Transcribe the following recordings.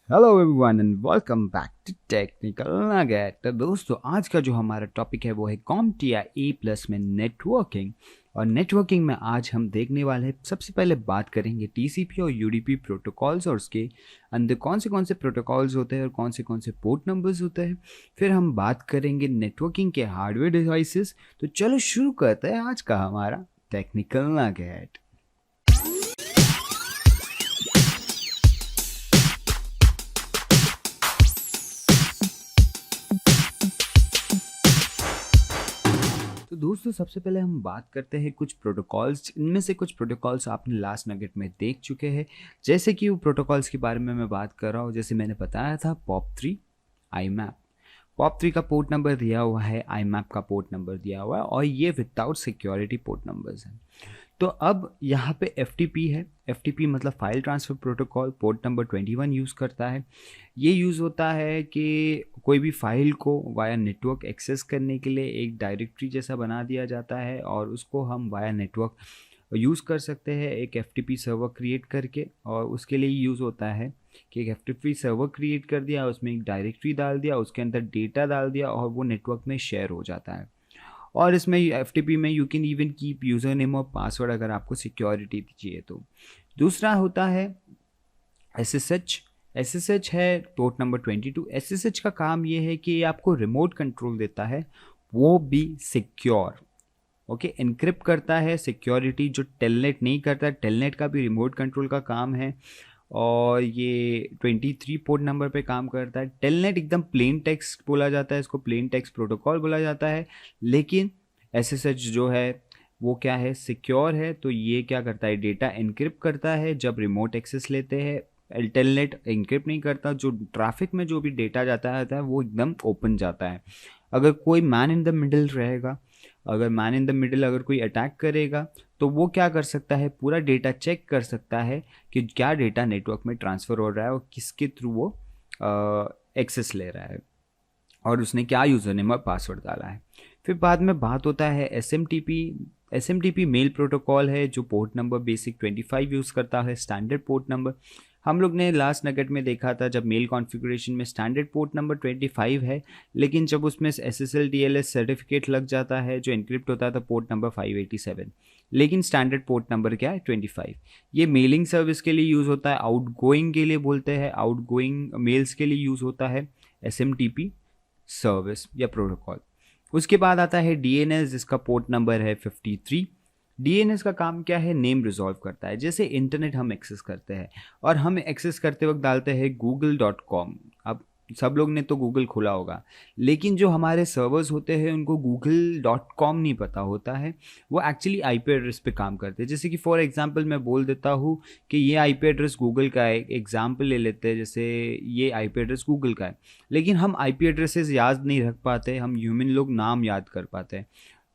Hello everyone and welcome back to technical nugget. तो दोस्तों, आज का जो हमारा टॉपिक है वो है CompTIA A+ में नेटवर्किंग। और नेटवर्किंग में आज हम देखने वाले हैं, सबसे पहले बात करेंगे TCP और UDP प्रोटोकॉल्स और उसके अंदर कौन से प्रोटोकॉल्स होते हैं और कौन से पोर्ट नंबर्स होते हैं। फिर हम बात करेंगे नेटवर्किंग के हार्डवेयर डिवाइसेस। तो चलो शुरू करते हैं आज का हमारा टेक्निकल नगेट। तो दोस्तों, सबसे पहले हम बात करते हैं कुछ प्रोटोकॉल्स। इनमें से कुछ प्रोटोकॉल्स आपने लास्ट नगेट में देख चुके हैं। जैसे कि वो प्रोटोकॉल्स के बारे में मैं बात कर रहा हूँ, जैसे मैंने बताया था POP3 IMAP। POP3 का पोर्ट नंबर दिया हुआ है, IMAP का पोर्ट नंबर दिया हुआ है, और ये विदाउट सिक्योरिटी पोर्ट नंबर्स हैं। तो अब यहाँ पे FTP है। FTP मतलब file transfer protocol, port number 21 use करता है। ये यूज़ होता है कि कोई भी फाइल को वाया नेटवर्क एक्सेस करने के लिए एक डायरेक्टरी जैसा बना दिया जाता है और उसको हम वाया नेटवर्क यूज़ कर सकते हैं एक FTP सर्वर क्रिएट करके। और उसके लिए यूज़ होता है कि एक FTP सर्वर क्रिएट कर दिया, उसमें एक डायरेक्टरी डाल दिया, उसके अंदर डेटा डाल दिया और वो नेटवर्क में शेयर हो जाता है। और इसमें FTP में you can even keep user name और पासवर्ड अगर आपको सिक्योरिटी चाहिए तो। दूसरा होता है SSH। SSH है पोर्ट नंबर 22। SSH का काम ये है कि ये आपको रिमोट कंट्रोल देता है, वो भी सिक्योर। ओके, इनक्रिप्ट करता है सिक्योरिटी जो टेलनेट नहीं करता। टेलनेट का भी रिमोट कंट्रोल का काम है और ये 23 पोर्ट नंबर पे काम करता है। टेलनेट एकदम प्लेन टेक्स्ट बोला जाता है, इसको प्लेन टेक्स्ट प्रोटोकॉल बोला जाता है। लेकिन SSH जो है वो क्या है, सिक्योर है। तो ये क्या करता है, डेटा इनक्रिप्ट करता है जब रिमोट एक्सेस लेते हैं। टेलनेट इनक्रिप्ट नहीं करता, जो ट्रैफिक में जो भी डेटा जाता है वो एकदम ओपन जाता है। अगर कोई मैन इन द मिडिल रहेगा, अगर कोई अटैक करेगा तो वो क्या कर सकता है, पूरा डेटा चेक कर सकता है कि क्या डेटा नेटवर्क में ट्रांसफ़र हो रहा है और किसके थ्रू वो एक्सेस ले रहा है और उसने क्या यूज़र नेम और पासवर्ड डाला है। फिर बाद में बात होता है SMTP। SMTP मेल प्रोटोकॉल है जो पोर्ट नंबर बेसिक 25 यूज़ करता है, स्टैंडर्ड पोर्ट नंबर। हम लोग ने लास्ट नगेट में देखा था जब मेल कॉन्फ़िगरेशन में स्टैंडर्ड पोर्ट नंबर 25 है, लेकिन जब उसमें SSL TLS सर्टिफिकेट लग जाता है जो इनक्रिप्ट होता था पोर्ट नंबर 587। लेकिन स्टैंडर्ड पोर्ट नंबर क्या है, 25। ये मेलिंग सर्विस के लिए यूज़ होता है, आउटगोइंग के लिए बोलते हैं, आउटगोइंग मेल्स के लिए यूज़ होता है SMTP सर्विस या प्रोटोकॉल। उसके बाद आता है DNS जिसका पोर्ट नंबर है 53। DNS का काम क्या है, नेम रिजॉल्व करता है। जैसे इंटरनेट हम एक्सेस करते हैं और हम एक्सेस करते वक्त डालते हैं google.com। अब सब लोग ने तो गूगल खोला होगा, लेकिन जो हमारे सर्वर्स होते हैं उनको google.com नहीं पता होता है, वो एक्चुअली IP एड्रेस पे काम करते हैं। जैसे कि फॉर एग्जांपल मैं बोल देता हूँ कि ये IP एड्रेस गूगल का है, एग्जांपल ले लेते हैं, जैसे ये IP एड्रेस गूगल का है, लेकिन हम IP एड्रेसेस याद नहीं रख पाते, हम ह्यूमन लोग नाम याद कर पाते हैं।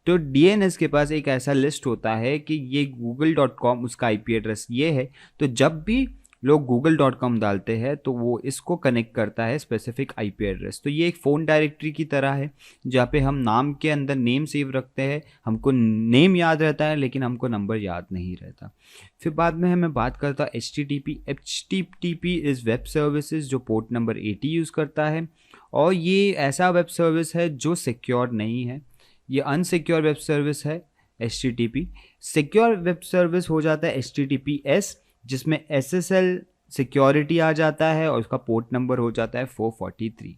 तो DNS के पास एक ऐसा लिस्ट होता है कि ये google.com उसका IP एड्रेस ये है। तो जब भी लोग google.com डालते हैं तो वो इसको कनेक्ट करता है स्पेसिफिक IP एड्रेस। तो ये एक फ़ोन डायरेक्टरी की तरह है जहाँ पे हम नाम के अंदर नेम सेव रखते हैं, हमको नेम याद रहता है लेकिन हमको नंबर याद नहीं रहता। फिर बाद में मैं बात करता हूँ HTTP। HTTP is web services जो पोर्ट नंबर 80 यूज़ करता है और ये ऐसा वेब सर्विस है जो सिक्योर नहीं है, ये अनसिक्योर वेब सर्विस है। HTTP सिक्योर वेब सर्विस हो जाता है HTTPS, जिसमें SSL सिक्योरिटी आ जाता है और उसका पोर्ट नंबर हो जाता है 443।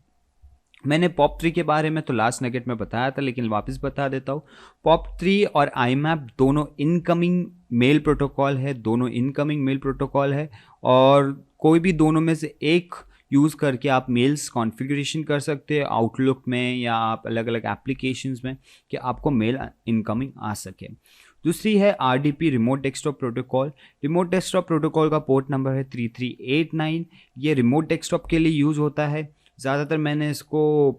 मैंने POP3 के बारे में तो लास्ट नगेट में बताया था, लेकिन वापस बता देता हूँ। POP3 और IMAP दोनों इनकमिंग मेल प्रोटोकॉल है, दोनों इनकमिंग मेल प्रोटोकॉल है और कोई भी दोनों में से एक यूज़ करके आप मेल्स कॉन्फ़िगरेशन कर सकते हैं आउटलुक में या आप अलग अलग एप्लीकेशंस में कि आपको मेल इनकमिंग आ सके। दूसरी है RDP remote desktop protocol. Remote desktop protocol का पोर्ट नंबर है 3389। ये रिमोट डेस्कटॉप के लिए यूज़ होता है। ज़्यादातर मैंने इसको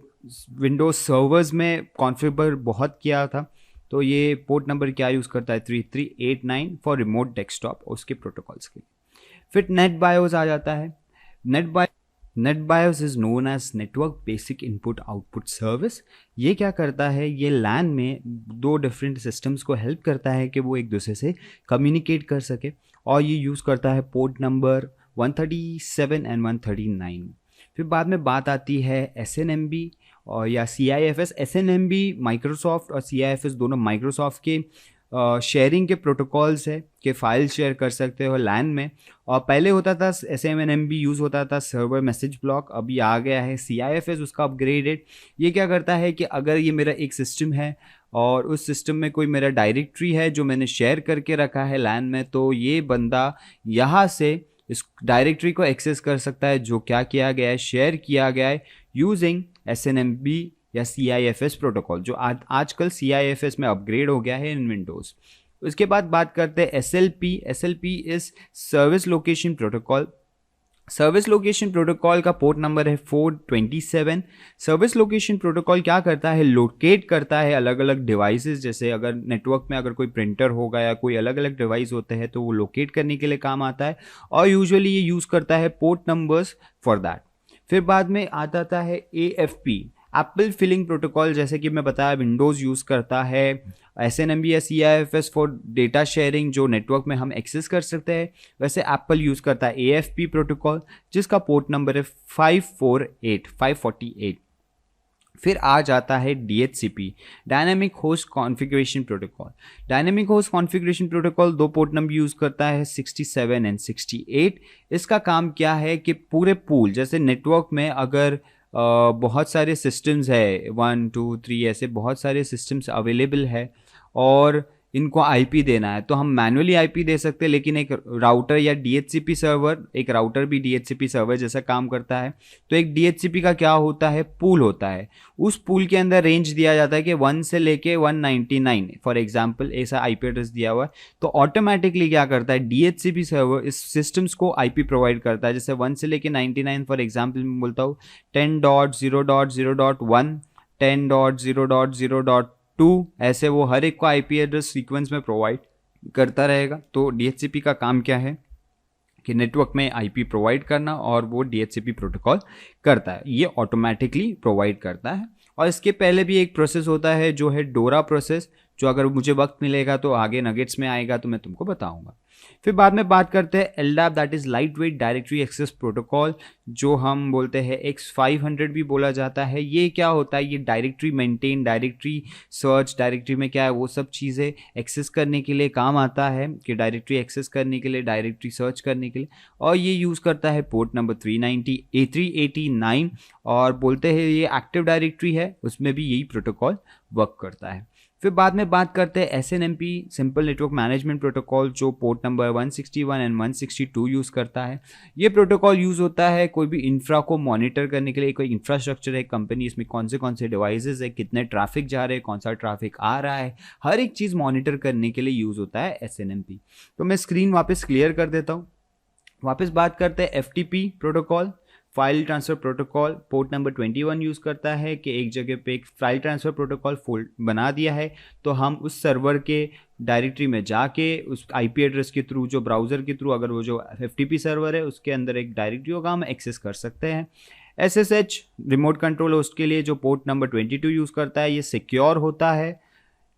विंडोज़ सर्वर्स में कॉन्फ़िगर बहुत किया था। तो ये पोर्ट नंबर क्या यूज़ करता है, 3389 फॉर रिमोट डेस्कटॉप, उसके प्रोटोकॉल्स के लिए। फिर नेट बायोस आ जाता है। NetBIOS is known as network basic input output service. ये क्या करता है, ये लैन में दो डिफरेंट सिस्टम्स को हेल्प करता है कि वो एक दूसरे से कम्युनिकेट कर सके और ये यूज़ करता है पोर्ट नंबर 137 एंड 139। फिर बाद में बात आती है SNMP और या CIFS। SNMP माइक्रोसॉफ्ट और CIFS दोनों माइक्रोसॉफ्ट के शेयरिंग के प्रोटोकॉल्स है कि फ़ाइल शेयर कर सकते हो लैन में। और पहले होता था SNMP यूज़ होता था सर्वर मैसेज ब्लॉक, अभी आ गया है CIFS, उसका अपग्रेडेड। ये क्या करता है कि अगर ये मेरा एक सिस्टम है और उस सिस्टम में कोई मेरा डायरेक्टरी है जो मैंने शेयर करके रखा है लैन में, तो ये बंदा यहाँ से इस डायरेक्टरी को एक्सेस कर सकता है जो क्या किया गया है, शेयर किया गया है यूजिंग SNMP या CIFS प्रोटोकॉल, जो आजकल CIFS में अपग्रेड हो गया है इन विंडोज़। उसके बाद बात करते हैं SLP। SLP is service location protocol. Service location protocol का पोर्ट नंबर है 427। सर्विस लोकेशन प्रोटोकॉल क्या करता है, लोकेट करता है अलग अलग डिवाइसेस। जैसे अगर नेटवर्क में अगर कोई प्रिंटर होगा या कोई अलग अलग डिवाइस होते हैं तो वो लोकेट करने के लिए काम आता है, और यूजुअली ये यूज़ करता है पोर्ट नंबर्स फॉर दैट। फिर बाद में आ जाता है AFP, एप्पल फिलिंग प्रोटोकॉल। जैसे कि मैं बताया विंडोज़ यूज़ करता है SNMP या CIFS फॉर डेटा शेयरिंग जो नेटवर्क में हम एक्सेस कर सकते हैं, वैसे एप्पल यूज़ करता है AFP प्रोटोकॉल जिसका पोर्ट नंबर है 548। फिर आ जाता है DHCP, dynamic host configuration protocol. Dynamic host configuration protocol दो पोर्ट नंबर यूज़ करता है 67 एंड 68। इसका काम क्या है कि पूरे पूल, जैसे नेटवर्क में अगर बहुत सारे सिस्टम्स है, 1 2 3 ऐसे बहुत सारे सिस्टम्स अवेलेबल है और इनको IP देना है, तो हम मैनुअली IP दे सकते हैं, लेकिन एक राउटर या DHCP सर्वर, एक राउटर भी DHCP सर्वर जैसा काम करता है। तो एक DHCP का क्या होता है, पूल होता है। उस पूल के अंदर रेंज दिया जाता है कि 1 से लेके 199 फॉर एग्जांपल ऐसा IP एड्रेस दिया हुआ है, तो ऑटोमेटिकली क्या करता है DHCP सर्वर इस सिस्टम्स को IP प्रोवाइड करता है। जैसे 1 से लेके 99 फॉर एग्जांपल मैं बोलता हूँ 10.0.0.1 10.0.0.2, ऐसे वो हर एक को IP एड्रेस सीक्वेंस में प्रोवाइड करता रहेगा। तो DHCP का काम क्या है कि नेटवर्क में IP प्रोवाइड करना, और वो DHCP प्रोटोकॉल करता है, ये ऑटोमेटिकली प्रोवाइड करता है। और इसके पहले भी एक प्रोसेस होता है जो है डोरा प्रोसेस, जो अगर मुझे वक्त मिलेगा तो आगे नगेट्स में आएगा तो मैं तुमको बताऊंगा। फिर बाद में बात करते हैं LDAP, that is lightweight directory access protocol, जो हम बोलते हैं X500 भी बोला जाता है। ये क्या होता है, ये directory maintain, directory search, directory में क्या है वो सब चीज़ें एक्सेस करने के लिए काम आता है, कि डायरेक्टरी एक्सेस करने के लिए, डायरेक्टरी सर्च करने के लिए। और ये यूज़ करता है पोर्ट नंबर 389, और बोलते हैं ये एक्टिव डायरेक्टरी है, उसमें भी यही प्रोटोकॉल वर्क करता है। फिर बाद में बात करते हैं SNMP, simple network management protocol, जो पोर्ट नंबर 161 एंड 162 यूज़ करता है। ये प्रोटोकॉल यूज़ होता है कोई भी इंफ्रा को मॉनिटर करने के लिए। कोई इंफ्रास्ट्रक्चर है कंपनी, इसमें कौन से डिवाइसेस है, कितने ट्रैफिक जा रहे हैं, कौन सा ट्रैफिक आ रहा है, हर एक चीज़ मॉनिटर करने के लिए यूज़ होता है SNMP। तो मैं स्क्रीन वापस क्लियर कर देता हूँ। वापस बात करते हैं FTP protocol, file transfer protocol, port number 21 use करता है कि एक जगह पे एक फाइल ट्रांसफ़र प्रोटोकॉल फोल्ड बना दिया है, तो हम उस सर्वर के डायरेक्टरी में जाके उस IP एड्रेस के थ्रू, जो ब्राउज़र के थ्रू, अगर वो जो FTP सर्वर है उसके अंदर एक डायरेक्टरी होगा, हम एक्सेस कर सकते हैं। SSH रिमोट कंट्रोल होस्ट के लिए जो पोर्ट नंबर 22 यूज़ करता है, ये सिक्योर होता है।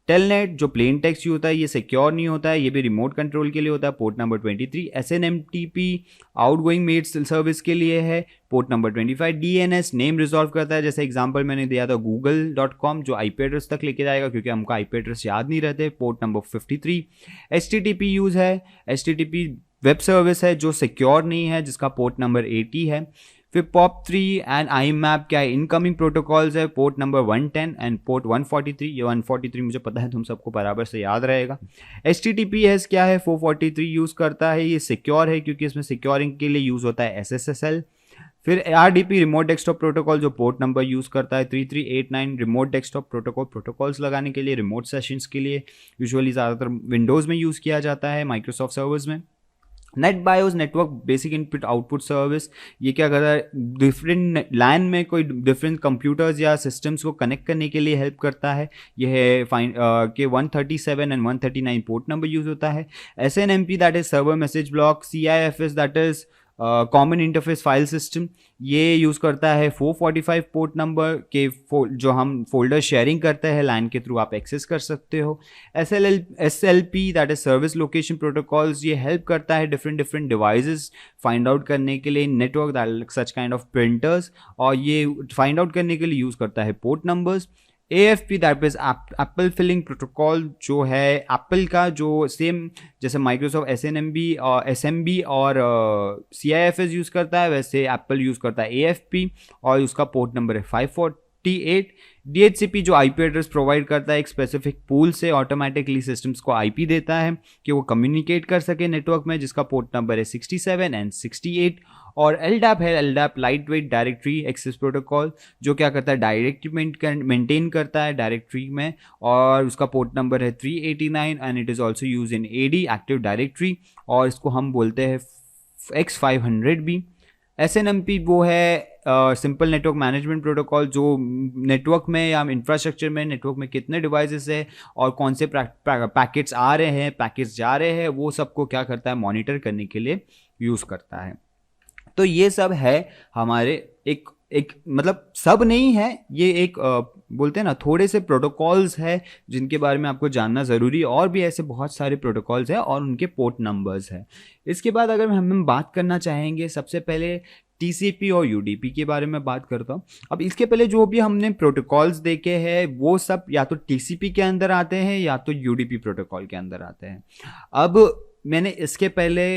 टेलनेट जो प्लेन टेक्स्ट होता है ये सिक्योर नहीं होता है, ये भी रिमोट कंट्रोल के लिए होता है, port number 23। SNMTP outgoing mail service के लिए है, port number 25। DNS name resolve करता है, जैसे एग्जांपल मैंने दिया था google.com, जो IP एड्रेस तक लेके जाएगा क्योंकि हमको IP एड्रेस याद नहीं रहते, पोर्ट नंबर 53। HTTP यूज़ है, HTTP वेब सर्विस है जो सिक्योर नहीं है, जिसका पोर्ट नंबर 80 है। फिर POP3 एंड IMAP क्या है, इनकमिंग प्रोटोकॉल्स है, पोर्ट नंबर 110 एंड पोर्ट 143। ये 143 मुझे पता है तुम सबको बराबर से याद रहेगा। HTTPS क्या है, 443 यूज़ करता है, ये सिक्योर है क्योंकि इसमें सिक्योरिंग के लिए यूज़ होता है SSL। फिर RDP रिमोट डेस्कटॉप प्रोटोकॉल जो पोर्ट नंबर यूज़ करता है 3389, रिमोट डेस्कटॉप प्रोटोकॉल, प्रोटोकॉल्स लगाने के लिए, रिमोट सेशंस के लिए, यूजुअली ज़्यादातर विंडोज़ में यूज़ किया जाता है, माइक्रोसॉफ्ट सर्वर्स में। NetBIOS network basic input output service, ये क्या करता है, डिफरेंट लैन में कोई डिफरेंट कंप्यूटर्स या सिस्टम्स को कनेक्ट करने के लिए हेल्प करता है। यह है के 137 एंड 139 पोर्ट नंबर यूज़ होता है। SNMP that is server message block, CIFS that is common interface file system, ये यूज़ करता है 445 पोर्ट नंबर के जो हम फोल्डर शेयरिंग करते हैं लैन के थ्रू आप एक्सेस कर सकते हो। SLP that is service location protocols, ये हेल्प करता है different different devices find out करने के लिए network that such kind of printers, और ये फाइंड आउट करने के लिए यूज़ करता है port numbers. AFP that is Apple filing protocol, जो है एप्पल का जो सेम जैसे माइक्रोसॉफ्ट SMB और CIFS यूज़ करता है, वैसे एप्पल यूज़ करता है AFP और उसका पोर्ट नंबर है 548। DHCP जो IP एड्रेस प्रोवाइड करता है एक स्पेसिफिक पूल से ऑटोमेटिकली सिस्टम्स को IP देता है कि वो कम्युनिकेट कर सके नेटवर्क में, जिसका पोर्ट नंबर है 67 एंड 68। और LDAP है, LDAP lightweight directory access protocol, जो क्या करता है डायरेक्टरी मेंटेन करता है डायरेक्टरी में, और उसका पोर्ट नंबर है 389 and it is also use in AD active directory, और इसको हम बोलते हैं X500B। SNMP वो है सिंपल नेटवर्क मैनेजमेंट प्रोटोकॉल, जो नेटवर्क में या इंफ्रास्ट्रक्चर में नेटवर्क में कितने डिवाइसेस है और कौन से पैकेट्स आ रहे हैं पैकेट्स जा रहे हैं वो सबको क्या करता है मॉनिटर करने के लिए यूज़ करता है। तो ये सब है हमारे एक मतलब सब नहीं है, ये एक बोलते हैं ना थोड़े से प्रोटोकॉल्स है जिनके बारे में आपको जानना ज़रूरी है, और भी ऐसे बहुत सारे प्रोटोकॉल्स हैं और उनके पोर्ट नंबर्स हैं। इसके बाद अगर हम बात करना चाहेंगे सबसे पहले TCP और UDP के बारे में बात करता हूँ। अब इसके पहले जो भी हमने प्रोटोकॉल्स देखे हैं वो सब या तो TCP के अंदर आते हैं या तो UDP प्रोटोकॉल के अंदर आते हैं। अब मैंने इसके पहले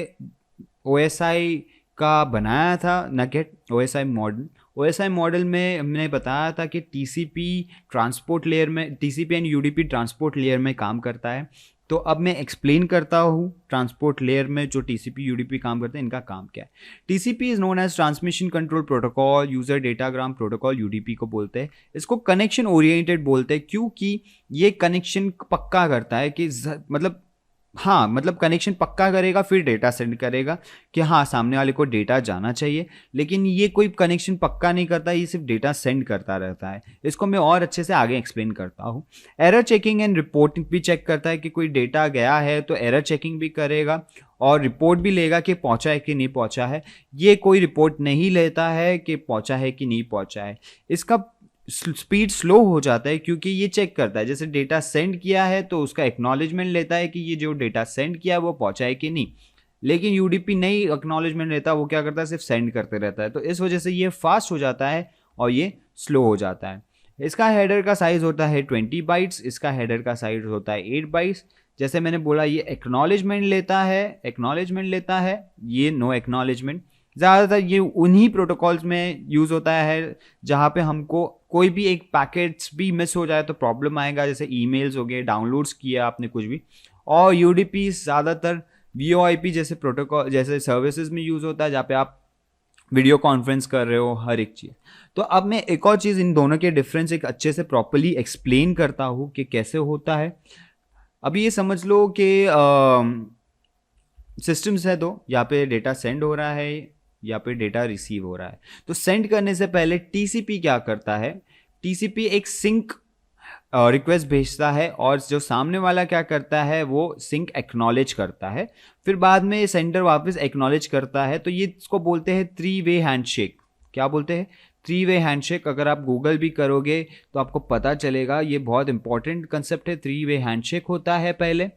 OSI का बनाया था नगेट OSI मॉडल में हमने बताया था कि TCP ट्रांसपोर्ट लेयर में TCP and UDP transport layer में काम करता है। तो अब मैं एक्सप्लेन करता हूँ ट्रांसपोर्ट लेयर में जो TCP UDP काम करते हैं इनका काम क्या है। TCP is known as transmission control protocol, user datagram protocol UDP को बोलते हैं। इसको कनेक्शन ओरिएंटेड बोलते हैं क्योंकि ये कनेक्शन पक्का करता है कि मतलब कनेक्शन पक्का करेगा फिर डेटा सेंड करेगा कि हाँ सामने वाले को डेटा जाना चाहिए, लेकिन ये कोई कनेक्शन पक्का नहीं करता, ये सिर्फ डेटा सेंड करता रहता है। इसको मैं और अच्छे से आगे एक्सप्लेन करता हूँ। एरर चेकिंग एंड रिपोर्टिंग भी चेक करता है कि कोई डेटा गया है तो एरर चेकिंग भी करेगा और रिपोर्ट भी लेगा कि पहुंचा है कि नहीं पहुंचा है। ये कोई रिपोर्ट नहीं लेता है कि पहुंचा है कि नहीं पहुंचा है। इसका स्पीड स्लो हो जाता है क्योंकि ये चेक करता है, जैसे डेटा सेंड किया है तो उसका एक्नॉलेजमेंट लेता है कि ये जो डेटा सेंड किया है वो पहुंचा है कि नहीं, लेकिन UDP नहीं एक्नॉलेजमेंट लेता, वो क्या करता है सिर्फ सेंड करते रहता है। तो इस वजह से ये फास्ट हो जाता है और ये स्लो हो जाता है। इसका हेडर का साइज होता है 20 बाइट्स, इसका हेडर का साइज होता है 8 बाइट्स। जैसे मैंने बोला ये एक्नॉलेजमेंट लेता है, ये नो एक्नॉलेजमेंट। ज़्यादातर ये उन्हीं प्रोटोकॉल्स में यूज़ होता है जहाँ पे हमको कोई भी एक पैकेट्स भी मिस हो जाए तो प्रॉब्लम आएगा, जैसे ईमेल्स हो गए, डाउनलोड्स किया आपने कुछ भी। और UDP ज़्यादातर VoIP जैसे प्रोटोकॉल जैसे सर्विसेज में यूज़ होता है जहाँ पे आप वीडियो कॉन्फ्रेंस कर रहे हो हर एक चीज़। तो अब मैं एक और चीज़ इन दोनों के डिफरेंस एक अच्छे से प्रॉपरली एक्सप्लेन करता हूँ कि कैसे होता है। अभी ये समझ लो कि सिस्टम्स है दो, यहाँ पे डेटा सेंड हो रहा है या पे डेटा रिसीव हो रहा है। तो सेंड करने से पहले TCP क्या करता है, TCP एक सिंक रिक्वेस्ट भेजता है और जो सामने वाला क्या करता है वो सिंक एक्नॉलेज करता है, फिर बाद में सेंडर वापस एक्नॉलेज करता है। तो ये इसको बोलते हैं 3-वे हैंडशेक। क्या बोलते हैं? 3-वे हैंडशेक। अगर आप गूगल भी करोगे तो आपको पता चलेगा, ये बहुत इंपॉर्टेंट कंसेप्ट है। 3-वे हैंडशेक होता है पहले,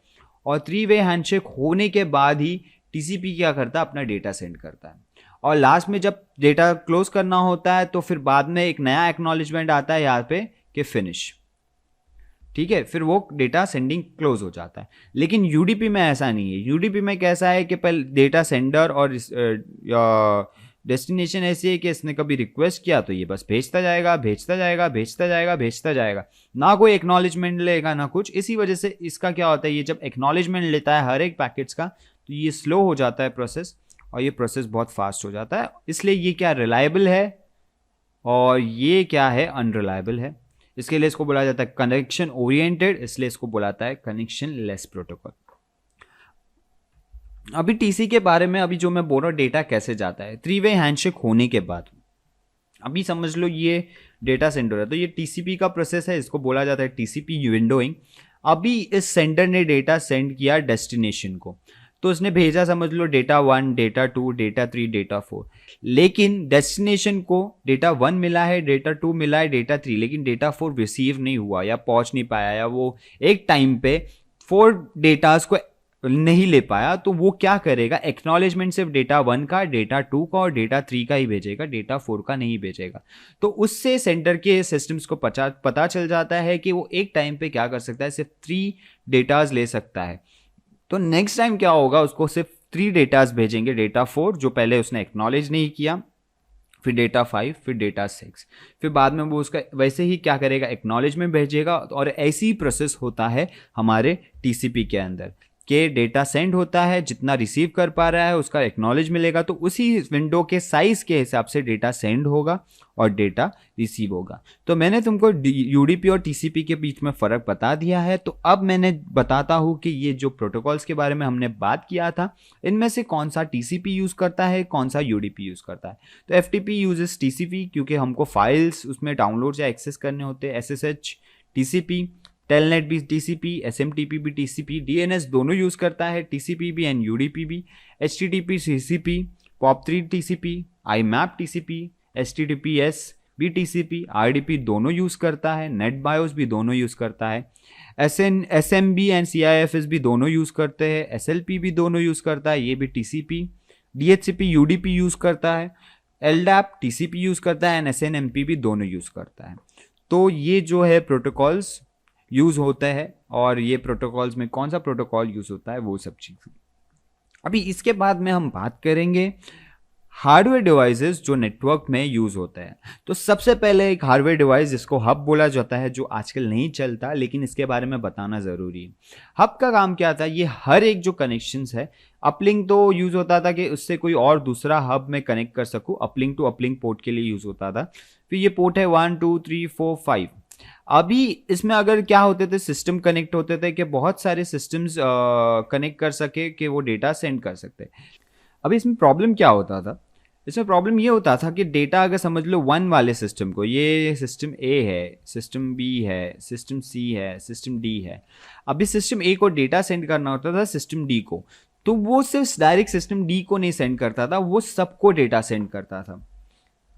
और 3-वे हैंडशेक होने के बाद ही TCP क्या करता है अपना डेटा सेंड करता है। और लास्ट में जब डेटा क्लोज करना होता है तो फिर बाद में एक नया एक्नॉलेजमेंट आता है यहाँ पे कि फिनिश, ठीक है, फिर वो डेटा सेंडिंग क्लोज हो जाता है। लेकिन UDP में ऐसा नहीं है। UDP में कैसा है कि पहले डेटा सेंडर और डेस्टिनेशन ऐसी है कि इसने कभी रिक्वेस्ट किया तो ये बस भेजता जाएगा, ना कोई एक्नॉलेजमेंट लेगा ना कुछ। इसी वजह से इसका क्या होता है, ये जब एक्नॉलेजमेंट लेता है हर एक पैकेट्स का तो ये स्लो हो जाता है प्रोसेस, और ये प्रोसेस बहुत फास्ट हो जाता है। इसलिए ये क्या रिलायबल है और ये क्या है अनरिलायबल है। इसके लिए इसको बोला जाता है कनेक्शन ओरिएंटेड, इसलिए इसको बोलाता है कनेक्शन लेस प्रोटोकॉल। अभी TC के बारे में अभी जो मैं बोल रहा हूँ डेटा कैसे जाता है 3-वे हैंडशेक होने के बाद। अभी समझ लो ये डेटा सेंड हो रहा है तो ये TCP का प्रोसेस है, इसको बोला जाता है TCP विंडोइंग। अभी इस सेंडर ने डेटा सेंड किया डेस्टिनेशन को, तो उसने भेजा समझ लो डेटा 1, डेटा 2, डेटा 3, डेटा 4, लेकिन डेस्टिनेशन को डेटा 1 मिला है, डेटा 2 मिला है, डेटा 3, लेकिन डेटा 4 रिसीव नहीं हुआ या पहुंच नहीं पाया, या वो एक टाइम पे 4 डेटास को नहीं ले पाया, तो वो क्या करेगा, एक्नॉलेजमेंट सिर्फ डेटा 1 का, डेटा 2 का और डेटा 3 का ही भेजेगा, डेटा 4 का नहीं भेजेगा। तो उससे सेंटर के सिस्टम्स को पता चल जाता है कि वो एक टाइम पे क्या कर सकता है, सिर्फ 3 डेटाज ले सकता है। तो नेक्स्ट टाइम क्या होगा, उसको सिर्फ 3 डेटाज भेजेंगे, डेटा 4 जो पहले उसने एक्नॉलेज नहीं किया, फिर डेटा 5, फिर डेटा 6, फिर बाद में वो उसका वैसे ही क्या करेगा, एक्नॉलेजमेंट भेजेगा। और ऐसी ही प्रोसेस होता है हमारे टीसीपी के अंदर कि डेटा सेंड होता है, जितना रिसीव कर पा रहा है उसका एक्नॉलेज मिलेगा, तो उसी विंडो के साइज के हिसाब से डेटा सेंड होगा और डेटा रिसीव होगा। तो मैंने तुमको यूडीपी और टीसीपी के बीच में फ़र्क बता दिया है। तो अब मैंने बताता हूँ कि ये जो प्रोटोकॉल्स के बारे में हमने बात किया था, इनमें से कौन सा टीसीपी यूज़ करता है, कौन सा यूडीपी यूज़ करता है। तो एफटीपी यूजेस टीसीपी, क्योंकि हमको फाइल्स उसमें डाउनलोड या एक्सेस करने होते हैं। एसएसएच टीसीपी, टेलनेट भी टीसीपी, एसएमटीपी भी टीसीपी, डीएनएस दोनों यूज़ करता है, टीसीपी भी एंड यूडीपी भी, एचटीटीपी टीसीपी, पॉप3 टीसीपी, आईमैप टीसीपी, एचटीटीपीएस भी टीसीपी, आरडीपी दोनों यूज़ करता है, नेट बायोस भी दोनों यूज़ करता है, एसएमबी एंड सीआईएफएस भी दोनों यूज़ करते हैं, एसएलपी भी दोनों यूज़ करता है, ये भी टीसीपी, डीएचसीपी यूडीपी यूज़ करता है, एलडैप टीसीपी यूज़ करता है एंड एसएनएमपी भी दोनों यूज़ करता है। तो ये जो है प्रोटोकॉल्स यूज़ होता है, और ये प्रोटोकॉल्स में कौन सा प्रोटोकॉल यूज़ होता है वो सब चीज़। अभी इसके बाद में हम बात करेंगे हार्डवेयर डिवाइसेस जो नेटवर्क में यूज़ होते हैं। तो सबसे पहले एक हार्डवेयर डिवाइस जिसको हब बोला जाता है, जो आजकल नहीं चलता, लेकिन इसके बारे में बताना ज़रूरी है। हब का काम क्या था, ये हर एक जो कनेक्शंस है, अपलिंक तो यूज़ होता था कि उससे कोई और दूसरा हब में कनेक्ट कर सकूँ, अपलिंक टू अपलिंक पोर्ट के लिए यूज़ होता था। फिर ये पोर्ट है 1 2 3 4 5। अभी इसमें अगर क्या होते थे, सिस्टम कनेक्ट होते थे कि बहुत सारे सिस्टम्स कनेक्ट कर सके कि वो डेटा सेंड कर सकते। अभी इसमें प्रॉब्लम क्या होता था, इसमें प्रॉब्लम ये होता था कि डेटा अगर समझ लो 1 वाले सिस्टम को, ये सिस्टम ए है, सिस्टम बी है, सिस्टम सी है, सिस्टम डी है। अभी सिस्टम ए को डेटा सेंड करना होता था सिस्टम डी को, तो वो सिर्फ डायरेक्ट सिस्टम डी को नहीं सेंड करता था, वो सबको डेटा सेंड करता था।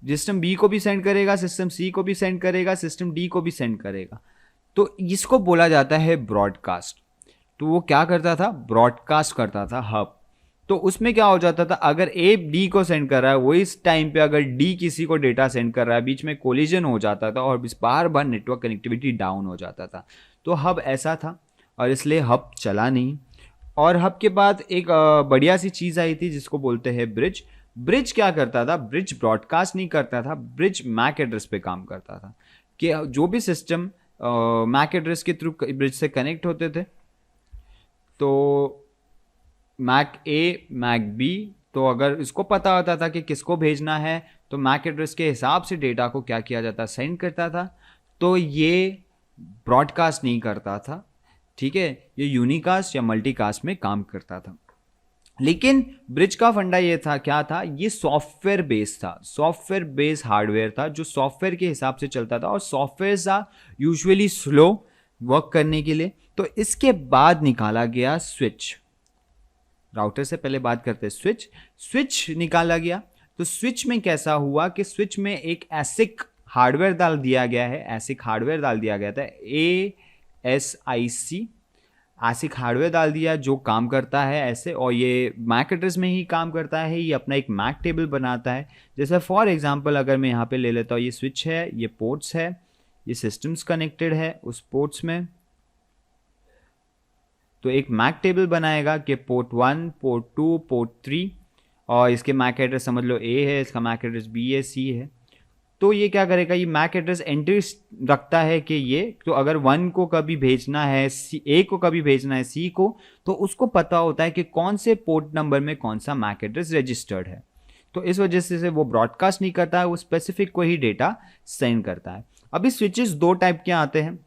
सिस्टम बी को भी सेंड करेगा, सिस्टम सी को भी सेंड करेगा, सिस्टम डी को भी सेंड करेगा। तो इसको बोला जाता है ब्रॉडकास्ट। तो वो क्या करता था, ब्रॉडकास्ट करता था हब। तो उसमें क्या हो जाता था, अगर ए डी को सेंड कर रहा है, वो इस टाइम पे अगर डी किसी को डेटा सेंड कर रहा है, बीच में कोलिजन हो जाता था और बार बार नेटवर्क कनेक्टिविटी डाउन हो जाता था। तो हब ऐसा था और इसलिए हब चला नहीं। और हब के बाद एक बढ़िया सी चीज़ आई थी जिसको बोलते हैं ब्रिज। ब्रिज क्या करता था, ब्रिज ब्रॉडकास्ट नहीं करता था, ब्रिज मैक एड्रेस पे काम करता था कि जो भी सिस्टम मैक एड्रेस के थ्रू ब्रिज से कनेक्ट होते थे, तो मैक ए मैक बी, तो अगर इसको पता होता था कि किसको भेजना है, तो मैक एड्रेस के हिसाब से डेटा को क्या किया जाता, सेंड करता था। तो ये ब्रॉडकास्ट नहीं करता था, ठीक है, ये यूनिकास्ट या मल्टीकास्ट में काम करता था। लेकिन ब्रिज का फंडा ये था, क्या था, ये सॉफ्टवेयर बेस्ड था, सॉफ्टवेयर बेस्ड हार्डवेयर था जो सॉफ्टवेयर के हिसाब से चलता था, और सॉफ्टवेयर था यूजुअली स्लो वर्क करने के लिए। तो इसके बाद निकाला गया स्विच। राउटर से पहले बात करते हैं स्विच निकाला गया। तो स्विच में कैसा हुआ कि स्विच में एक एसिक हार्डवेयर डाल दिया गया है, एसिक हार्डवेयर डाल दिया गया था, ASIC एसिक हार्डवेयर डाल दिया जो काम करता है ऐसे, और ये मैक एड्रेस में ही काम करता है। ये अपना एक मैक टेबल बनाता है। जैसे फॉर एग्जांपल अगर मैं यहाँ पे ले लेता हूँ, ये स्विच है, ये पोर्ट्स है, ये सिस्टम्स कनेक्टेड है उस पोर्ट्स में, तो एक मैक टेबल बनाएगा कि पोर्ट 1, पोर्ट 2, पोर्ट 3, और इसके मैक एड्रेस समझ लो A है, इसका मैक एड्रेस B है, C है। तो ये क्या करेगा, ये मैक एड्रेस एंट्री रखता है कि ये, तो अगर 1 को कभी भेजना है A को कभी भेजना है C को, तो उसको पता होता है कि कौन से पोर्ट नंबर में कौन सा मैक एड्रेस रजिस्टर्ड है। तो इस वजह से वो ब्रॉडकास्ट नहीं करता है, वो स्पेसिफिक को ही डेटा सेंड करता है। अभी स्विचेस 2 टाइप के आते हैं,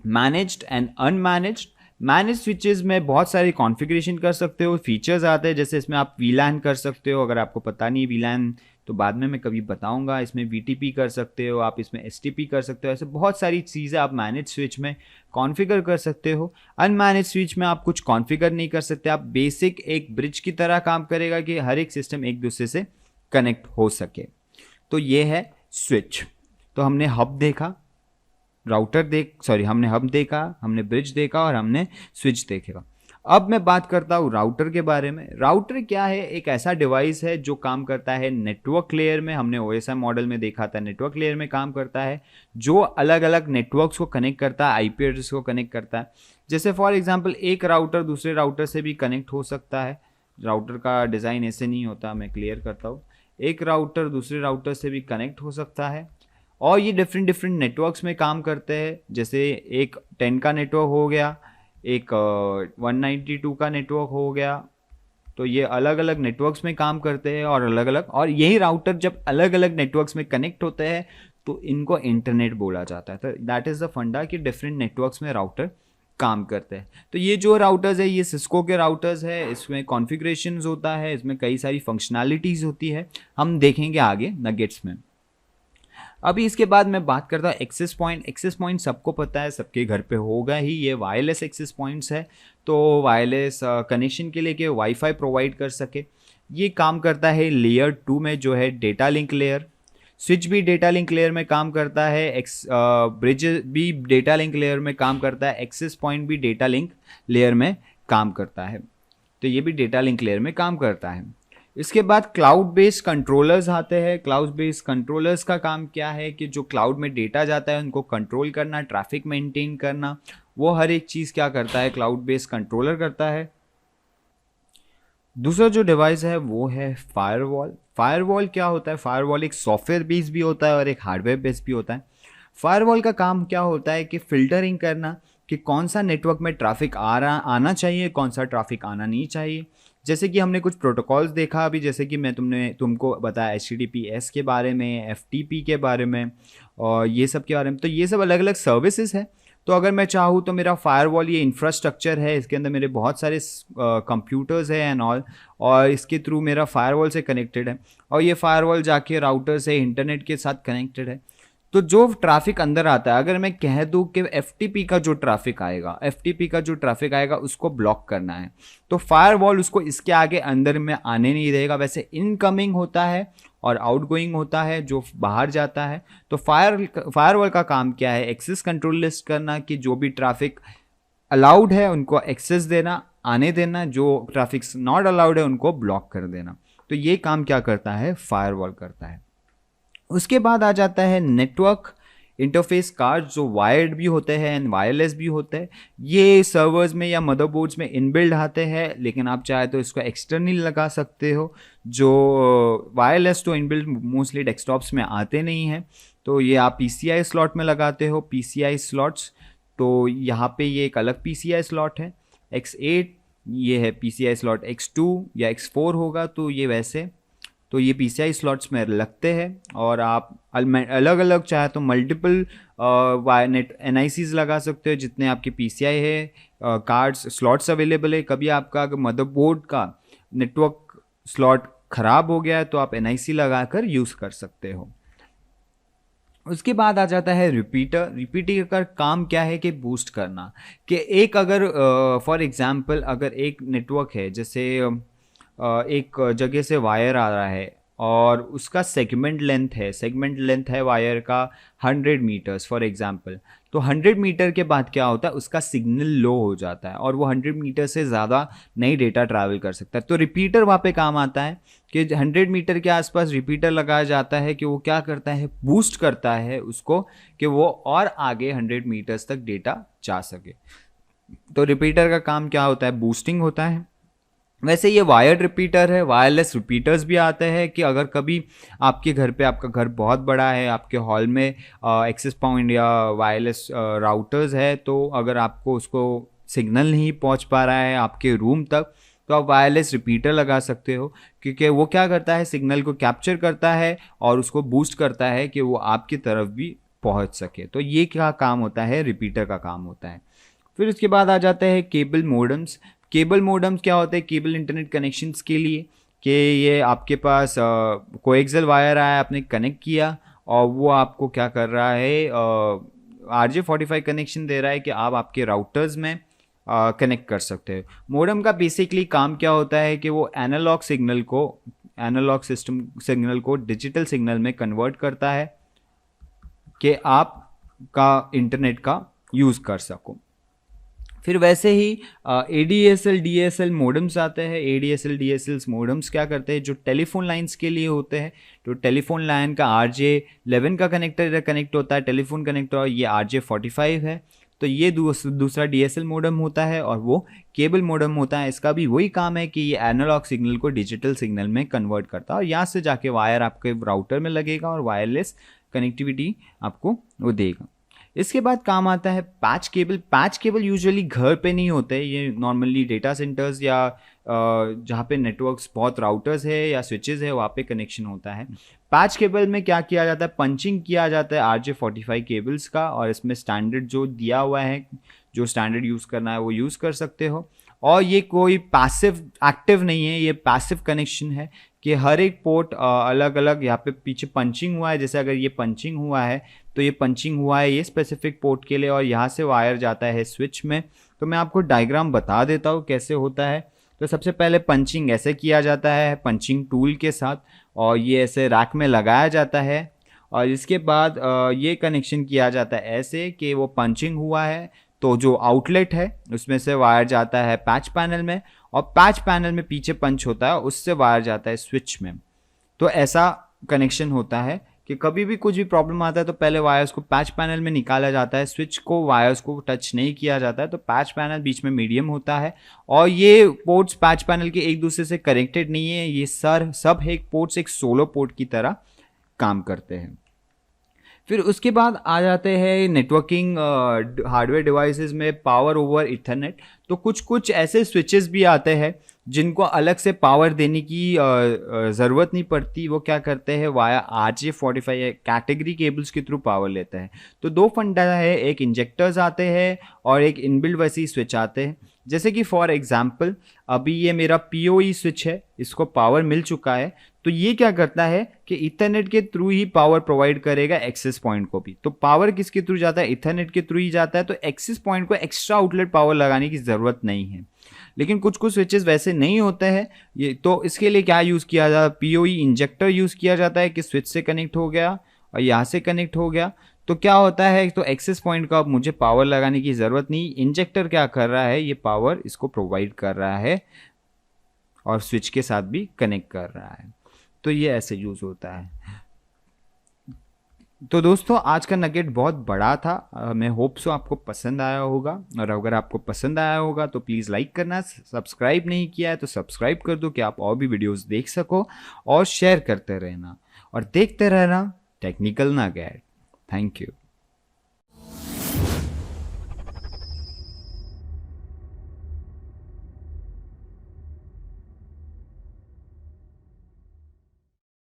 मैनेज्ड एंड अनमैनेज्ड। मैनेज स्विचेस में बहुत सारी कॉन्फ़िगरेशन कर सकते हो, फीचर्स आते हैं, जैसे इसमें आप VLAN कर सकते हो। अगर आपको पता नहीं VLAN, तो तो बाद में मैं कभी बताऊंगा। इसमें VTP कर सकते हो आप, इसमें STP कर सकते हो, ऐसे बहुत सारी चीज़ें आप मैनेज स्विच में कॉन्फ़िगर कर सकते हो। अनमैनेज स्विच में आप कुछ कॉन्फ़िगर नहीं कर सकते। आप बेसिक एक ब्रिज की तरह काम करेगा कि हर एक सिस्टम एक दूसरे से कनेक्ट हो सके। तो ये है स्विच। तो हमने हब देखा, हमने हब देखा, हमने ब्रिज देखा और हमने स्विच देखेगा। अब मैं बात करता हूँ राउटर के बारे में। राउटर क्या है? एक ऐसा डिवाइस है जो काम करता है नेटवर्क लेयर में। हमने OSI मॉडल में देखा था, नेटवर्क लेयर में काम करता है, जो अलग अलग नेटवर्क्स को कनेक्ट करता है, IP एड्रेस को कनेक्ट करता है। जैसे फॉर एग्जांपल एक राउटर दूसरे राउटर से भी कनेक्ट हो सकता है। राउटर का डिज़ाइन ऐसे नहीं होता, मैं क्लियर करता हूँ। एक राउटर दूसरे राउटर से भी कनेक्ट हो सकता है और ये डिफरेंट डिफरेंट नेटवर्क्स में काम करते हैं। जैसे एक 10 का नेटवर्क हो गया, एक 192 का नेटवर्क हो गया। तो ये अलग अलग नेटवर्क्स में काम करते हैं और अलग अलग, और यही राउटर जब अलग अलग नेटवर्क्स में कनेक्ट होते हैं तो इनको इंटरनेट बोला जाता है। तो दैट इज़ द फंडा कि डिफरेंट नेटवर्क्स में राउटर काम करते हैं। तो ये जो राउटर्स है ये सिस्को के राउटर्स है, इसमें कॉन्फ़िगरेशंस होता है, इसमें कई सारी फंक्शनैलिटीज़ होती है, हम देखेंगे आगे नगेट्स में। अभी इसके बाद मैं बात करता हूँ एक्सेस पॉइंट। एक्सेस पॉइंट सबको पता है, सबके घर पे होगा ही, ये वायरलेस एक्सेस पॉइंट्स है। तो वायरलेस कनेक्शन के लिए कि वाईफाई प्रोवाइड कर सके, ये काम करता है लेयर 2 में जो है डेटा लिंक लेयर। स्विच भी डेटा लिंक लेयर में काम करता है, ब्रिज भी डेटा लिंक लेयर में काम करता है, एक्सेस पॉइंट भी डेटा लिंक लेयर में काम करता है। तो ये भी डेटा लिंक लेयर में काम करता है। इसके बाद क्लाउड बेस्ड कंट्रोलर्स आते हैं। क्लाउड बेस्ड कंट्रोलर्स का काम क्या है कि जो क्लाउड में डेटा जाता है उनको कंट्रोल करना, ट्रैफिक मेंटेन करना, वो हर एक चीज़ क्या करता है? क्लाउड बेस्ड कंट्रोलर करता है। दूसरा जो डिवाइस है वो है फायरवॉल। फायरवॉल क्या होता है? फायरवॉल एक सॉफ्टवेयर बेस्ड भी होता है और एक हार्डवेयर बेस्ड भी होता है। फायरवॉल का काम क्या होता है कि फिल्टरिंग करना कि कौन सा नेटवर्क में ट्रैफिक आना चाहिए, कौन सा ट्रैफिक आना नहीं चाहिए। जैसे कि हमने कुछ प्रोटोकॉल्स देखा अभी, जैसे कि मैं तुमको बताया HTTPS के बारे में, FTP के बारे में और ये सब के बारे में। तो ये सब अलग अलग सर्विसेज है। तो अगर मैं चाहूँ तो मेरा फायरवॉल ये इंफ्रास्ट्रक्चर है, इसके अंदर मेरे बहुत सारे कंप्यूटर्स है एंड ऑल, और इसके थ्रू मेरा फायरवॉल से कनेक्टेड है और ये फायरवॉल जाके राउटर से इंटरनेट के साथ कनेक्टेड है। तो जो ट्रैफिक अंदर आता है, अगर मैं कह दूं कि FTP का जो ट्रैफिक आएगा उसको ब्लॉक करना है, तो फायरवॉल उसको इसके आगे अंदर में आने नहीं देगा। वैसे इनकमिंग होता है और आउटगोइंग होता है जो बाहर जाता है। तो फायरवॉल का काम क्या है? एक्सेस कंट्रोल लिस्ट करना कि जो भी ट्रैफिक अलाउड है उनको एक्सेस देना, आने देना, जो ट्रैफिक नॉट अलाउड है उनको ब्लॉक कर देना। तो ये काम क्या करता है? फायरवॉल करता है। उसके बाद आ जाता है नेटवर्क इंटरफेस कार्ड, जो वायर्ड भी होते हैं एंड वायरलेस भी होते हैं। ये सर्वर्स में या मदरबोर्ड्स में इनबिल्ड आते हैं, लेकिन आप चाहे तो इसको एक्सटर्नल लगा सकते हो। जो वायरलेस तो इनबिल्ड मोस्टली डेस्कटॉप्स में आते नहीं हैं, तो ये आप PCI स्लॉट में लगाते हो, PCI स्लॉट्स। तो यहाँ पे ये एक अलग PCI स्लॉट है X8, ये है PCI स्लॉट X2 या X4 होगा, तो ये वैसे तो ये PCI स्लॉट्स में लगते हैं। और आप अलग अलग चाहे तो मल्टीपल NICs लगा सकते हो जितने आपके PCI है कार्ड्स स्लॉट्स अवेलेबल है। कभी आपका मदरबोर्ड का नेटवर्क स्लॉट ख़राब हो गया है तो आप NIC लगाकर यूज़ कर सकते हो। उसके बाद आ जाता है रिपीटर का काम क्या है कि बूस्ट करना, कि एक अगर फॉर एग्जांपल अगर एक नेटवर्क है, जैसे एक जगह से वायर आ रहा है और उसका सेगमेंट लेंथ है वायर का 100 मीटर्स फॉर एग्जांपल। तो 100 मीटर के बाद क्या होता है? उसका सिग्नल लो हो जाता है और वो 100 मीटर से ज़्यादा नहीं डेटा ट्रैवल कर सकता है। तो रिपीटर वहाँ पे काम आता है कि 100 मीटर के आसपास रिपीटर लगाया जाता है कि वो क्या करता है? बूस्ट करता है उसको कि वो और आगे 100 मीटर्स तक डेटा जा सके। तो रिपीटर का काम क्या होता है? बूस्टिंग होता है। वैसे ये वायर्ड रिपीटर है। वायरलेस रिपीटर्स भी आते हैं कि अगर कभी आपके घर पे, आपका घर बहुत बड़ा है, आपके हॉल में एक्सेस पॉइंट या वायरलेस राउटर्स है, तो अगर आपको उसको सिग्नल नहीं पहुंच पा रहा है आपके रूम तक, तो आप वायरलेस रिपीटर लगा सकते हो, क्योंकि वो क्या करता है? सिग्नल को कैप्चर करता है और उसको बूस्ट करता है कि वो आपकी तरफ भी पहुंच सके। तो ये क्या काम होता है? रिपीटर का काम होता है। फिर उसके बाद आ जाता है केबल मोडम्स। केबल मोडम्स क्या होते हैं? केबल इंटरनेट कनेक्शंस के लिए कि ये आपके पास कोएक्सियल वायर आया, आपने कनेक्ट किया और वो आपको क्या कर रहा है, RJ45 कनेक्शन दे रहा है कि आप आपके राउटर्स में कनेक्ट कर सकते हो। मॉडेम का बेसिकली काम क्या होता है कि वो एनालॉग सिग्नल को डिजिटल सिग्नल में कन्वर्ट करता है कि आप का इंटरनेट का यूज़ कर सको। फिर वैसे ही ADSL DSL मोडम्स आते हैं। ADSL DSL मोडम्स क्या करते हैं, जो टेलीफोन लाइंस के लिए होते हैं, तो टेलीफोन लाइन का RJ11 का कनेक्टर कनेक्ट होता है, टेलीफोन कनेक्टर, और ये RJ45 है। तो ये दूसरा DSL मोडम होता है और वो केबल मोडम होता है। इसका भी वही काम है कि ये एनालॉग सिग्नल को डिजिटल सिग्नल में कन्वर्ट करता है और यहाँ से जाके वायर आपके राउटर में लगेगा और वायरलेस कनेक्टिविटी आपको वो देगा। इसके बाद काम आता है patch cable. Patch cable usually घर पे नहीं होते, ये नॉर्मली डेटा सेंटर्स या जहाँ पे नेटवर्क्स बहुत राउटर्स है या स्विचेस है वहाँ पे कनेक्शन होता है। पैच केबल में क्या किया जाता है, पंचिंग किया जाता है RJ45 केबल्स का, और इसमें स्टैंडर्ड जो दिया हुआ है, जो स्टैंडर्ड यूज़ करना है वो यूज़ कर सकते हो। और ये कोई पैसिव एक्टिव नहीं है, ये पैसिव कनेक्शन है कि हर एक पोर्ट अलग अलग, यहाँ पे पीछे पंचिंग हुआ है, जैसे अगर ये पंचिंग हुआ है तो ये पंचिंग हुआ है ये स्पेसिफिक पोर्ट के लिए और यहाँ से वायर जाता है स्विच में। तो मैं आपको डायग्राम बता देता हूँ कैसे होता है। तो सबसे पहले पंचिंग ऐसे किया जाता है पंचिंग टूल के साथ, और ये ऐसे रैक में लगाया जाता है, और इसके बाद ये कनेक्शन किया जाता है ऐसे कि वो पंचिंग हुआ है तो जो आउटलेट है उसमें से वायर जाता है पैच पैनल में, और पैच पैनल में पीछे पंच होता है उससे वायर जाता है स्विच में। तो ऐसा कनेक्शन होता है कि कभी भी कुछ भी प्रॉब्लम आता है तो पहले वायर्स को पैच पैनल में निकाला जाता है, स्विच को वायर्स को टच नहीं किया जाता है। तो पैच पैनल बीच में मीडियम होता है और ये पोर्ट्स पैच पैनल के एक दूसरे से कनेक्टेड नहीं है, ये सब एक पोर्ट्स एक सोलो पोर्ट की तरह काम करते हैं। फिर उसके बाद आ जाते हैं नेटवर्किंग हार्डवेयर डिवाइसेस में पावर ओवर इथरनेट। तो कुछ ऐसे स्विचेस भी आते हैं जिनको अलग से पावर देने की ज़रूरत नहीं पड़ती। वो क्या करते हैं, वाया RJ45 कैटेगरी केबल्स के थ्रू पावर लेते हैं। तो दो फंडा है, एक इंजेक्टर्स आते हैं और एक इनबिल्ट वैसी स्विच आते हैं। जैसे कि फॉर एग्जांपल अभी ये मेरा PoE स्विच है, इसको पावर मिल चुका है, तो ये क्या करता है कि इथरनेट के थ्रू ही पावर प्रोवाइड करेगा एक्सेस पॉइंट को भी। तो पावर किसके थ्रू जाता है, इथरनेट के थ्रू ही जाता है। तो एक्सेस पॉइंट को एक्स्ट्रा आउटलेट पावर लगाने की ज़रूरत नहीं है। लेकिन कुछ स्विचेस वैसे नहीं होते हैं ये, तो इसके लिए क्या यूज़ किया जाता है, PoE इंजेक्टर यूज़ किया जाता है कि स्विच से कनेक्ट हो गया और यहाँ से कनेक्ट हो गया। तो क्या होता है, तो एक्सेस पॉइंट का अब मुझे पावर लगाने की ज़रूरत नहीं, इंजेक्टर क्या कर रहा है, ये पावर इसको प्रोवाइड कर रहा है और स्विच के साथ भी कनेक्ट कर रहा है। तो ये ऐसे यूज़ होता है। तो दोस्तों आज का नगेट बहुत बड़ा था, मैं होप सो आपको पसंद आया होगा, और अगर आपको पसंद आया होगा तो प्लीज़ लाइक करना, सब्सक्राइब नहीं किया है तो सब्सक्राइब कर दो कि आप और भी वीडियोस देख सको, और शेयर करते रहना और देखते रहना टेक्निकल नगेट। Thank you.